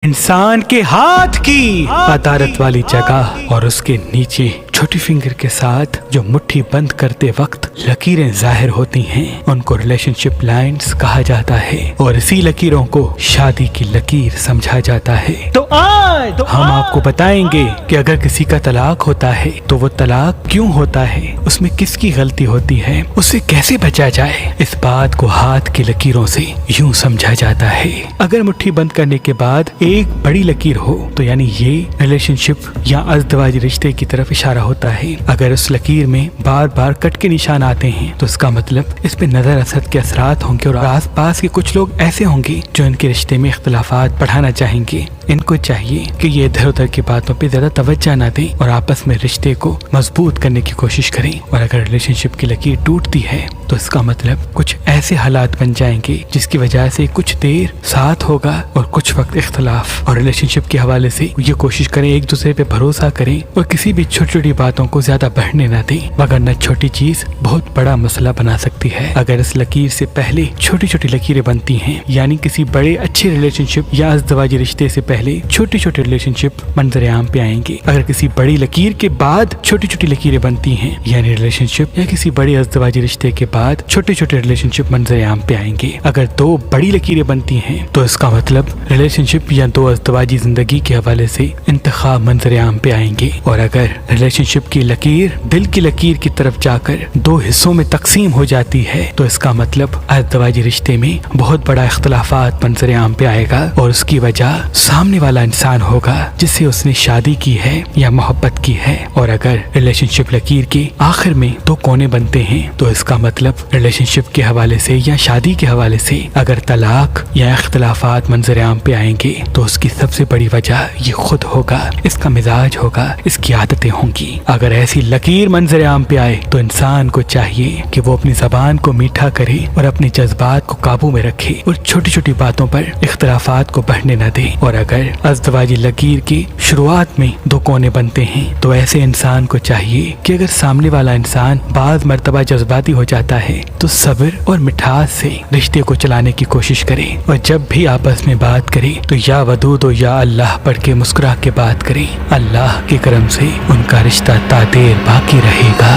انسان کے ہاتھ کی عدالت والی جگہ اور اس کے نیچے چھوٹی فنگر کے ساتھ جو مٹھی بند کرتے وقت لکیریں ظاہر ہوتی ہیں ان کو ریلیشن شپ لائنز کہا جاتا ہے، اور اسی لکیروں کو شادی کی لکیر سمجھا جاتا ہے۔ تو آج ہم آپ کو بتائیں گے کہ اگر کسی کا طلاق ہوتا ہے تو وہ طلاق کیوں ہوتا ہے، اس میں کس کی غلطی ہوتی ہے، اس سے کیسے بچا جائے۔ اس بات کو ہاتھ کی لکیروں سے یوں سمجھا جاتا ہے، اگر مٹھی بند کرنے کے بعد ایک بڑی لکیر ہو تو یعنی یہ ریلیشن شپ یا ازدواجی رشتے کی طرف اشارہ ہوتا ہے۔ اگر اس لکیر میں بار بار کٹ کے نشان آتے ہیں تو اس کا مطلب اس پہ نظر اثر کے اثرات ہوں گے، اور آس پاس کے کچھ لوگ ایسے ہوں گے جو ان کے رشتے میں اختلافات بڑھانا چاہیں گے۔ ان کو چاہیے کہ یہ ادھر ادھر کی باتوں پہ زیادہ توجہ نہ دیں اور آپس میں رشتے کو مضبوط کرنے کی کوشش کریں۔ اور اگر ریلیشن شپ کی لکیر ٹوٹتی ہے تو اس کا مطلب کچھ ایسے حالات بن جائیں گے جس کی وجہ سے کچھ دیر ساتھ ہوگا اور کچھ وقت اختلاف، اور ریلیشن شپ کے حوالے سے یہ کوشش کریں ایک دوسرے پہ بھروسہ کریں اور کسی بھی چھوٹی چھوٹی باتوں کو زیادہ بڑھنے نہ دیں، وگرنہ چھوٹی چیز بہت بڑا مسئلہ بنا سکتی ہے۔ اگر اس لکیر سے پہلے چھوٹی چھوٹی لکیریں بنتی ہیں، یعنی کسی بڑے اچھے ریلیشن شپ یا ازدواجی رشتے سے پہلے چھوٹی چھوٹی ریلیشن شپ منظر عام پہ آئیں گے۔ اگر کسی بڑی لکیر کے بعد چھوٹی چھوٹی لکیریں بنتی ہیں، یعنی ریلیشن شپ یا کسی بڑے ازدواجی رشتے کے بعد چھوٹے چھوٹے ریلیشن شپ منظر عام پہ آئیں گے۔ اگر دو بڑی لکیریں بنتی ہیں تو اس کا مطلب ریلیشن شپ یا دو ازدواجی زندگی کے حوالے سے انتخاب منظر عام پہ آئیں گے۔ اور اگر ریلیشن شپ کی لکیر دل کی لکیر کی طرف جا کر دو حصوں میں تقسیم ہو جاتی ہے تو اس کا مطلب ازدواجی رشتے میں بہت بڑا اختلافات منظر عام پہ آئے گا، اور اس کی وجہ سامنے والا انسان ہوگا جس سے اس نے شادی کی ہے یا محبت کی ہے۔ اور اگر ریلیشن شپ لکیر کے آخر میں دو کونے بنتے ہیں تو اس کا مطلب ریلیشن شپ کے حوالے سے یا شادی کے حوالے سے اگر طلاق یا اختلافات منظر عام پہ آئیں گے تو اس کی سب سے بڑی وجہ یہ خود ہوگا، اس کا مزاج ہوگا، اس کی عادتیں ہوں گی۔ اگر ایسی لکیر منظر عام پہ آئے تو انسان کو چاہیے کہ وہ اپنی زبان کو میٹھا کرے اور اپنے جذبات کو قابو میں رکھے اور چھوٹی چھوٹی باتوں پر اختلافات کو بڑھنے نہ دے۔ اور اگر ازدواجی لکیر کی شروعات میں دو کونے بنتے ہیں تو ایسے انسان کو چاہیے کہ اگر سامنے والا انسان بعض مرتبہ جذباتی ہو جاتا ہے تو صبر اور مٹھاس سے رشتے کو چلانے کی کوشش کرے، اور جب بھی آپس میں بات کرے تو یا ودود و یا اللہ پڑھ کے مسکرا کے بات کرے۔ اللہ کے کرم سے ان کا رشتہ تا دیر باقی رہے گا۔